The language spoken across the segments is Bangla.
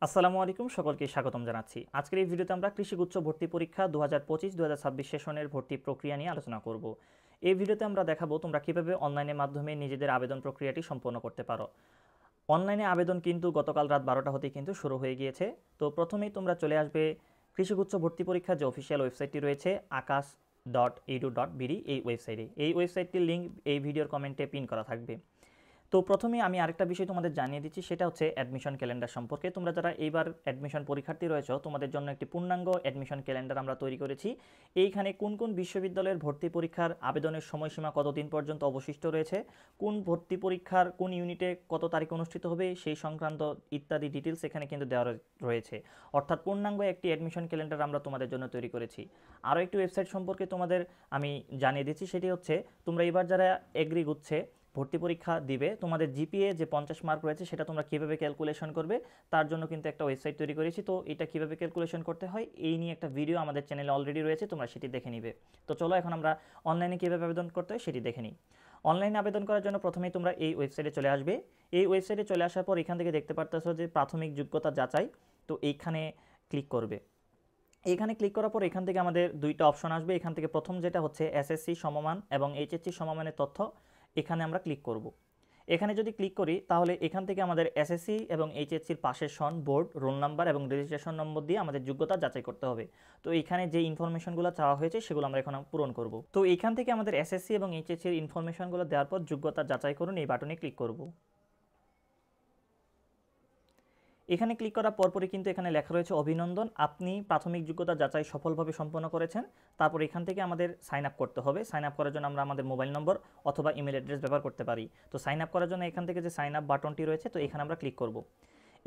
আসসালামু আলাইকুম, সকলকে স্বাগতম জানাচ্ছি। আজকের এই ভিডিওতে আমরা কৃষিগুচ্ছ ভর্তি পরীক্ষা 2025-2026 সেশনের ভর্তি প্রক্রিয়া নিয়ে আলোচনা করব। এই ভিডিওতে আমরা দেখাবো তোমরা কিভাবে অনলাইনের মাধ্যমে নিজেদের আবেদন প্রক্রিয়াটি সম্পন্ন করতে পারো। অনলাইনে আবেদন কিন্তু গতকাল রাত 12টা হতেই কিন্তু শুরু হয়ে গিয়েছে। তো প্রথমেই তোমরা চলে আসবে কৃষিগুচ্ছ ভর্তি পরীক্ষার যে অফিসিয়াল ওয়েবসাইটটি রয়েছে akas.edu.bd, এই ওয়েবসাইটে। এই ওয়েবসাইটটির লিঙ্ক এই ভিডিওর কমেন্টে পিন করা থাকবে। তো প্রথমে আমি আরেকটা বিষয় তোমাদের জানিয়ে দিচ্ছি, সেটা হচ্ছে অ্যাডমিশন ক্যালেন্ডার সম্পর্কে। তোমরা যারা এইবার অ্যাডমিশন পরীক্ষার্থী রয়েছে তোমাদের জন্য একটি পূর্ণাঙ্গ অ্যাডমিশন ক্যালেন্ডার আমরা তৈরি করেছি। এইখানে কোন কোন বিশ্ববিদ্যালয়ের ভর্তি পরীক্ষার আবেদনের সময়সীমা কতদিন পর্যন্ত অবশিষ্ট রয়েছে, কোন ভর্তি পরীক্ষার কোন ইউনিটে কত তারিখ অনুষ্ঠিত হবে সেই সংক্রান্ত ইত্যাদি ডিটেলস এখানে কিন্তু দেওয়া রয়েছে। অর্থাৎ পূর্ণাঙ্গ একটি অ্যাডমিশন ক্যালেন্ডার আমরা তোমাদের জন্য তৈরি করেছি। আরও একটি ওয়েবসাইট সম্পর্কে তোমাদের আমি জানিয়ে দিচ্ছি, সেটি হচ্ছে তোমরা এবার যারা এগ্রি গুচ্ছে ভর্তি পরীক্ষা দিবে, তোমাদের জিপিএ যে 50 মার্ক রয়েছে সেটা তোমরা কীভাবে ক্যালকুলেশন করবে তার জন্য কিন্তু একটা ওয়েবসাইট তৈরি করেছি। তো এটা কীভাবে ক্যালকুলেশন করতে হয় এই নিয়ে একটা ভিডিও আমাদের চ্যানেলে অলরেডি রয়েছে, তোমরা সেটি দেখে নিবে। তো চলো এখন আমরা অনলাইনে কীভাবে আবেদন করতে হয় সেটি দেখে নিই। অনলাইনে আবেদন করার জন্য প্রথমেই তোমরা এই ওয়েবসাইটে চলে আসবে। এই ওয়েবসাইটে চলে আসার পর এখান থেকে দেখতে পারতেছো যে প্রাথমিক যোগ্যতা যাচাই, তো এইখানে ক্লিক করবে। এখানে ক্লিক করার পর এখান থেকে আমাদের দুইটা অপশন আসবে। এখান থেকে প্রথম যেটা হচ্ছে এসএসসি সমমান এবং এইচএসসি সমমানের তথ্য, এখানে আমরা ক্লিক করব। এখানে যদি ক্লিক করি তাহলে এখান থেকে আমাদের এসএসসি এবং এইচএসসির পাশের সন, বোর্ড, রোল নাম্বার এবং রেজিস্ট্রেশন নম্বর দিয়ে আমাদের যোগ্যতা যাচাই করতে হবে। তো এখানে যে ইনফরমেশনগুলো চাওয়া হয়েছে সেগুলো আমরা এখন পূরণ করব। তো এখান থেকে আমাদের এসএসসি এবং এইচএসসির ইনফরমেশনগুলো দেওয়ার পর যোগ্যতা যাচাই করুন এই বাটনে ক্লিক করব। এখানে ক্লিক করার পরপরই কিন্তু এখানে লেখা রয়েছে অভিনন্দন, আপনি প্রাথমিক যোগ্যতা যাচাই সফলভাবে সম্পন্ন করেছেন। তারপর এখান থেকে আমাদের সাইন আপ করতে হবে। সাইন আপ করার জন্য আমরা আমাদের মোবাইল নম্বর অথবা ইমেল অ্যাড্রেস ব্যবহার করতে পারি। তো সাইন আপ করার জন্য এখান থেকে যে সাইন আপ বাটনটি রয়েছে, তো এখানে আমরা ক্লিক করব।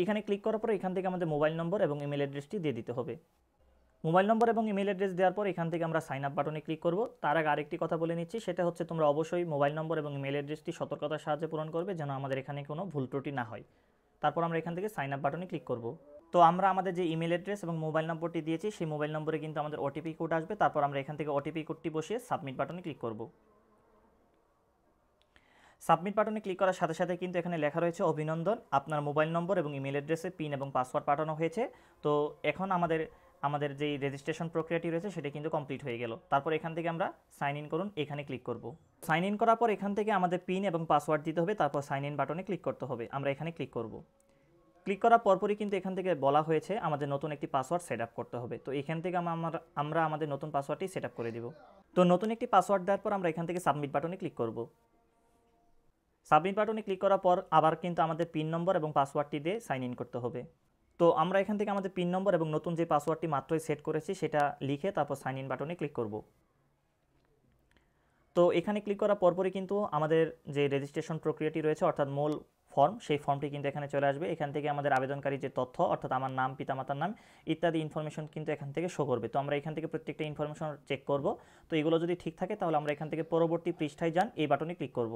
এখানে ক্লিক করার পরে এখান থেকে আমাদের মোবাইল নম্বর এবং ইমেল অ্যাড্রেসটি দিয়ে দিতে হবে। মোবাইল নম্বর এবং ইমেল অ্যাড্রেস দেওয়ার পর এখান থেকে আমরা সাইন আপ বাটনে ক্লিক করব। তার আগে আরেকটি কথা বলে নিচ্ছি, সেটা হচ্ছে তোমরা অবশ্যই মোবাইল নম্বর এবং ইমেল অ্যাড্রেসটি সতর্কতার সাহায্যে পূরণ করবে যেন আমাদের এখানে কোনো ভুল ত্রুটি না হয়। তারপর আমরা এখান থেকে সাইন আপ বাটনে ক্লিক করব। তো আমরা আমাদের যে ইমেল অ্যাড্রেস এবং মোবাইল নম্বরটি দিয়েছি সেই মোবাইল নম্বরে কিন্তু আমাদের ওটিপি কোড আসবে। তারপর আমরা এখান থেকে ওটিপি কোডটি বসিয়ে সাবমিট বাটনে ক্লিক করব। সাবমিট বাটনে ক্লিক করার সাথে সাথে কিন্তু এখানে লেখা রয়েছে অভিনন্দন, আপনার মোবাইল নম্বর এবং ইমেল অ্যাড্রেসে পিন এবং পাসওয়ার্ড পাঠানো হয়েছে। তো এখন আমাদের যেই রেজিস্ট্রেশন প্রক্রিয়াটি রয়েছে সেটা কিন্তু কমপ্লিট হয়ে গেল। তারপর এখান থেকে আমরা সাইন ইন করুন এখানে ক্লিক করব। সাইন ইন করার পর এখান থেকে আমাদের পিন এবং পাসওয়ার্ড দিতে হবে, তারপর সাইন ইন বাটনে ক্লিক করতে হবে। আমরা এখানে ক্লিক করব। ক্লিক করার পরপরই কিন্তু এখান থেকে বলা হয়েছে আমাদের নতুন একটি পাসওয়ার্ড সেট আপ করতে হবে। তো এখান থেকে আমরা আমাদের নতুন পাসওয়ার্ডটি সেট আপ করে দিব। তো নতুন একটি পাসওয়ার্ড দেওয়ার পর আমরা এখান থেকে সাবমিট বাটনে ক্লিক করব। সাবমিট বাটনে ক্লিক করার পর আবার কিন্তু আমাদের পিন নম্বর এবং পাসওয়ার্ডটি দিয়ে সাইন ইন করতে হবে। তো আমরা এখান থেকে আমাদের পিন নম্বর এবং নতুন যে পাসওয়ার্ডটি মাত্রই সেট করেছি সেটা লিখে তারপর সাইন ইন বাটনে ক্লিক করব। তো এখানে ক্লিক করার পরপরই কিন্তু আমাদের যে রেজিস্ট্রেশন প্রক্রিয়াটি রয়েছে অর্থাৎ মূল ফর্ম, সেই ফর্মটি কিন্তু এখানে চলে আসবে। এখান থেকে আমাদের আবেদনকারী যে তথ্য অর্থাৎ আমার নাম, পিতামাতার নাম ইত্যাদি ইনফরমেশন কিন্তু এখান থেকে শো করবে। তো আমরা এখান থেকে প্রত্যেকটা ইনফরমেশন চেক করব। তো এগুলো যদি ঠিক থাকে তাহলে আমরা এখান থেকে পরবর্তী পৃষ্ঠায় যান এই বাটনে ক্লিক করব।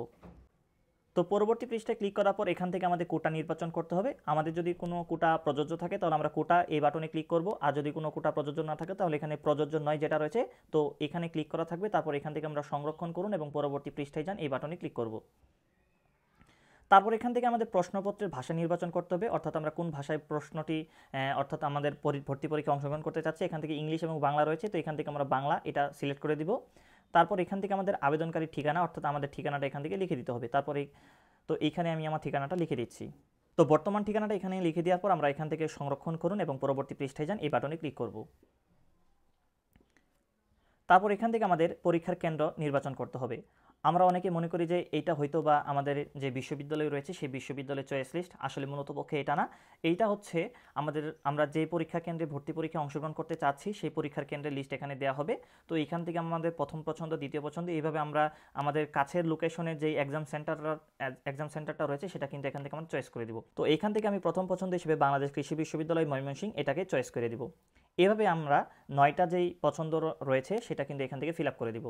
তো পরবর্তী পৃষ্ঠায় ক্লিক করার পর এখান থেকে আমাদের কোটা নির্বাচন করতে হবে। আমাদের যদি কোনো কোটা প্রযোজ্য থাকে তাহলে আমরা কোটা এই বাটনে ক্লিক করব, আর যদি কোনো কোটা প্রযোজ্য না থাকে তাহলে এখানে প্রযোজ্য নয় যেটা রয়েছে তো এখানে ক্লিক করা থাকবে। তারপর এখান থেকে আমরা সংরক্ষণ করুন এবং পরবর্তী পৃষ্ঠায় যান এই বাটনে ক্লিক করব। তারপর এখান থেকে আমাদের প্রশ্নপত্রের ভাষা নির্বাচন করতে হবে, অর্থাৎ আমরা কোন ভাষায় প্রশ্নটি অর্থাৎ আমাদের ভর্তি পরীক্ষা অংশগ্রহণ করতে চাচ্ছি। এখান থেকে ইংলিশ এবং বাংলা রয়েছে, তো এখান থেকে আমরা বাংলা এটা সিলেক্ট করে দিব। তারপর এখান থেকে আমাদের আবেদনকারীর ঠিকানা অর্থাৎ আমাদের ঠিকানাটা এখান থেকে লিখে দিতে হবে। তারপরে তো এইখানে আমি আমার ঠিকানাটা লিখে দিচ্ছি। তো বর্তমান ঠিকানাটা এখানে লিখে দেওয়ার পর আমরা এখান থেকে সংরক্ষণ করুন এবং পরবর্তী পৃষ্ঠায় যান এই বাটনে ক্লিক করব। তারপর এখান থেকে আমাদের পরীক্ষার কেন্দ্র নির্বাচন করতে হবে। আমরা অনেকে মনে করি যে এইটা হয়তো বা আমাদের যে বিশ্ববিদ্যালয় রয়েছে সেই বিশ্ববিদ্যালয়ের চয়েস লিস্ট, আসলে মূলত পক্ষে এটা না। এইটা হচ্ছে আমরা যে পরীক্ষা কেন্দ্রে ভর্তি পরীক্ষায় অংশগ্রহণ করতে চাচ্ছি সেই পরীক্ষার কেন্দ্রের লিস্ট এখানে দেওয়া হবে। তো এখান থেকে আমাদের প্রথম পছন্দ, দ্বিতীয় পছন্দ, এইভাবে আমরা আমাদের কাছের লোকেশনের যেই এক্সাম সেন্টারটা রয়েছে সেটা কিন্তু এখান থেকে আমরা চয়েস করে দিব। তো এখান থেকে আমি প্রথম পছন্দ হিসেবে বাংলাদেশ কৃষি বিশ্ববিদ্যালয় ময়মনসিংহ এটাকে চয়েস করে দিব। এভাবে আমরা 9টা যেই পছন্দ রয়েছে সেটা কিন্তু এখান থেকে ফিল আপ করে দিব।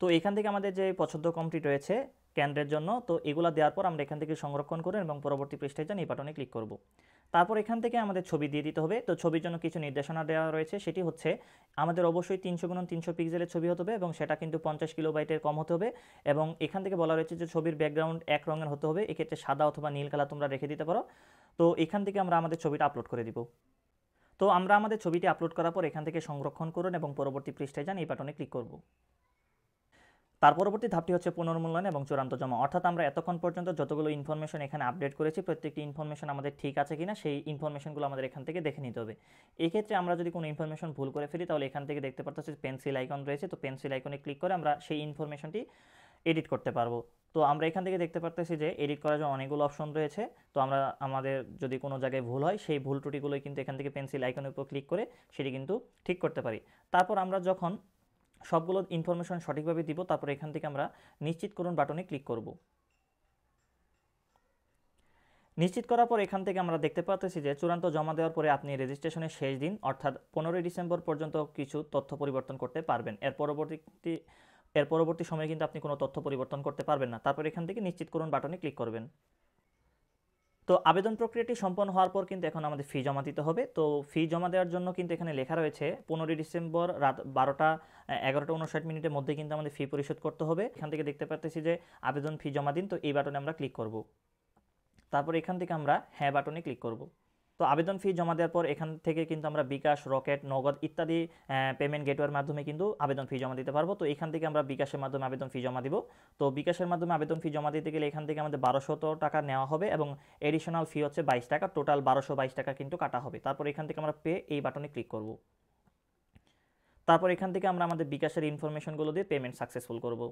তো এখান থেকে আমাদের যে পছন্দ কমপ্লিট রয়েছে কেন্দ্রের জন্য, তো এগুলো দেওয়ার পর আমরা এখান থেকে সংরক্ষণ করুন এবং পরবর্তী পৃষ্ঠায় যান এই বাটনে ক্লিক করব। তারপর এখান থেকে আমাদের ছবি দিয়ে দিতে হবে। তো ছবির জন্য কিছু নির্দেশনা দেওয়া রয়েছে, সেটি হচ্ছে আমাদের অবশ্যই 300x300 পিক্সেলের ছবি হতে হবে এবং সেটা কিন্তু 50 কিলোবাইটের কম হতে হবে। এবং এখান থেকে বলা রয়েছে যে ছবির ব্যাকগ্রাউন্ড এক রঙের হতে হবে, এক্ষেত্রে সাদা অথবা নীল কালার তোমরা রেখে দিতে পারো। তো এখান থেকে আমরা আমাদের ছবিটা আপলোড করে দিব। তো আমরা আমাদের ছবিটি আপলোড করার পর এখান থেকে সংরক্ষণ করুন এবং পরবর্তী পৃষ্ঠায় যান, এই বাটনে ক্লিক করব। তার পরবর্তী ধাপটি হচ্ছে পুনর্মূল্যায়ন এবং চূড়ান্ত জমা। অর্থাৎ আমরা এতক্ষণ পর্যন্ত যতগুলো ইনফরমেশন এখানে আপডেট করেছি প্রত্যেকটি ইনফরমেশন আমাদের ঠিক আছে কিনা সেই ইনফরমেশনগুলো আমাদের এখান থেকে দেখে নিতে হবে। এই ক্ষেত্রে আমরা যদি কোনো ইনফরমেশন ভুল করে ফেলি তাহলে এখান থেকে দেখতে পাচ্ছি পেন্সিল আইকন রয়েছে, তো পেন্সিল আইকনে ক্লিক করে আমরা সেই ইনফরমেশনটি এডিট করতে পারবো। তো আমরা এখান থেকে দেখতে পারতেছি যে এডিট করার জন্য অনেকগুলো অপশন রয়েছে। তো আমরা আমাদের যদি কোনো জায়গায় ভুল হয় সেই ভুল ত্রুটিগুলোই কিন্তু এখান থেকে পেন্সিল আইকনের উপর ক্লিক করে সেটি কিন্তু ঠিক করতে পারি। তারপর আমরা যখন সবগুলো ইনফরমেশন সঠিকভাবে দিব তারপর এখান থেকে আমরা নিশ্চিত করুন বাটনে ক্লিক করব। নিশ্চিত করার পর এখান থেকে আমরা দেখতে পাচ্ছি যে চূড়ান্ত জমা দেওয়ার পরে আপনি রেজিস্ট্রেশনের শেষ দিন অর্থাৎ 15 ডিসেম্বর পর্যন্ত কিছু তথ্য পরিবর্তন করতে পারবেন। এর পরবর্তী সময়ে কিন্তু আপনি কোনো তথ্য পরিবর্তন করতে পারবেন না। তারপর এখান থেকে নিশ্চিত করুন বাটনে ক্লিক করবেন। তো আবেদন প্রক্রিয়াটি সম্পন্ন হওয়ার পর কিন্তু এখন আমাদের ফি জমা দিতে হবে। তো ফি জমা দেওয়ার জন্য কিন্তু এখানে লেখা রয়েছে 15 ডিসেম্বর রাত 11:59 মধ্যে কিন্তু আমাদের ফি পরিশোধ করতে হবে। এখান থেকে দেখতে পাচ্ছি যে আবেদন ফি জমা দিন, তো এই বাটনে আমরা ক্লিক করব। তারপর এখান থেকে আমরা হ্যাঁ বাটনে ক্লিক করব। তো আবেদন ফি জমা দেওয়ার পর এখান থেকে কিন্তু আমরা বিকাশ, রকেট, নগদ ইত্যাদি পেমেন্ট গেটওয়ের মাধ্যমে কিন্তু আবেদন ফি জমা দিতে পারবো। তো এখান থেকে আমরা বিকাশের মাধ্যমে আবেদন ফি জমা দিব। তো বিকাশের মাধ্যমে আবেদন ফি জমা দিতে গেলে এখান থেকে আমাদের 1200 টাকা নেওয়া হবে এবং এডিশনাল ফি হচ্ছে 22 টাকা, টোটাল 1222 টাকা কিন্তু কাটা হবে। তারপর এখান থেকে আমরা পে এই বাটনে ক্লিক করব। তারপর এখান থেকে আমরা আমাদের বিকাশের ইনফরমেশনগুলো দিয়ে পেমেন্ট সাকসেসফুল করব।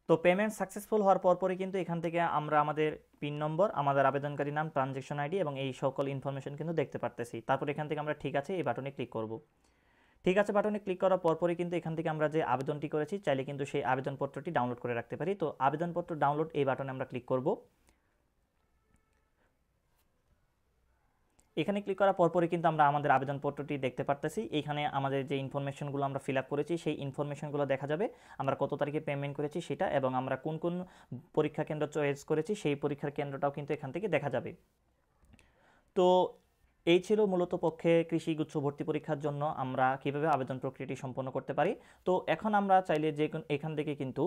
তো পেমেন্ট সাকসেসফুল হওয়ার পরপরই কিন্তু এখান থেকে আমরা আমাদের পিন নম্বর, আমাদের আবেদনকারী নাম, ট্রানজ্যাকশন আইডি এবং এই সকল ইনফরমেশন কিন্তু দেখতে পারতেছি। তারপর এখান থেকে আমরা ঠিক আছে এই বাটনে ক্লিক করব। ঠিক আছে বাটনে ক্লিক করার পরপরই কিন্তু এখান থেকে আমরা যে আবেদনটি করেছি চাইলে কিন্তু সেই আবেদনপত্রটি ডাউনলোড করে রাখতে পারি। তো আবেদনপত্র ডাউনলোড এই বাটনে আমরা ক্লিক করব। এখানে ক্লিক করার পরপরই কিন্তু আমরা আমাদের আবেদনপত্রটি দেখতে পারতেছি। এখানে আমাদের যে ইনফরমেশনগুলো আমরা ফিল আপ করেছি সেই ইনফরমেশনগুলো দেখা যাবে, আমরা কত তারিখে পেমেন্ট করেছি সেটা এবং আমরা কোন কোন পরীক্ষা কেন্দ্র চয়েস করেছি সেই পরীক্ষার কেন্দ্রটাও কিন্তু এখান থেকে দেখা যাবে। তো এই ছিল মূলত পক্ষে কৃষি গুচ্ছ ভর্তি পরীক্ষার জন্য আমরা কিভাবে আবেদন প্রক্রিয়াটি সম্পন্ন করতে পারি। তো এখন আমরা চাইলে এখান থেকে কিন্তু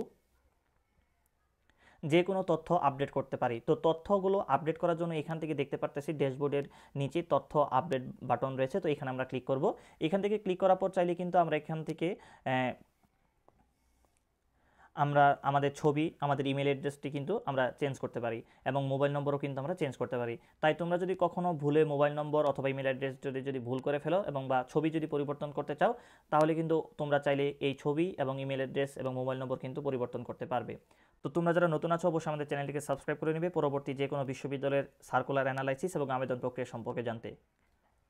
যে কোনো তথ্য আপডেট করতে পারি। তো তথ্যগুলো আপডেট করার জন্য এখান থেকে দেখতে পারতেছি ড্যাশবোর্ডের নিচে তথ্য আপডেট বাটন রয়েছে, তো এখানে আমরা ক্লিক করব। এখান থেকে ক্লিক করার পর চাইলে কিন্তু আমরা এখান থেকে আমরা আমাদের ছবি, আমাদের ইমেল অ্যাড্রেসটি কিন্তু আমরা চেঞ্জ করতে পারি এবং মোবাইল নম্বরও কিন্তু আমরা চেঞ্জ করতে পারি। তাই তোমরা যদি কখনো ভুলে মোবাইল নম্বর অথবা ইমেল অ্যাড্রেস যদি ভুল করে ফেলো এবং বা ছবি যদি পরিবর্তন করতে চাও তাহলে কিন্তু তোমরা চাইলে এই ছবি এবং ইমেল অ্যাড্রেস এবং মোবাইল নম্বর কিন্তু পরিবর্তন করতে পারবে। তো তোমরা যারা নতুন আছো অবশ্যই আমাদের চ্যানেলটিকে সাবস্ক্রাইব করে নেবে পরবর্তী যে কোনো বিশ্ববিদ্যালয়ের সার্কুলার অ্যানালাইসিস এবং আবেদন প্রক্রিয়া সম্পর্কে জানতে।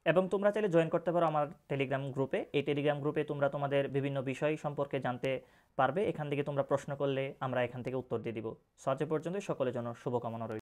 এবং তোমরা চাইলে জয়েন করতে পারো আমার টেলিগ্রাম গ্রুপে। এই টেলিগ্রাম গ্রুপে তোমরা তোমাদের বিভিন্ন বিষয় সম্পর্কে জানতে পারবে। এখান থেকে তোমরা প্রশ্ন করলে আমরা এখান থেকে উত্তর দিয়ে দিব। সো আজ পর্যন্ত সকলের জন্য শুভকামনা রইল।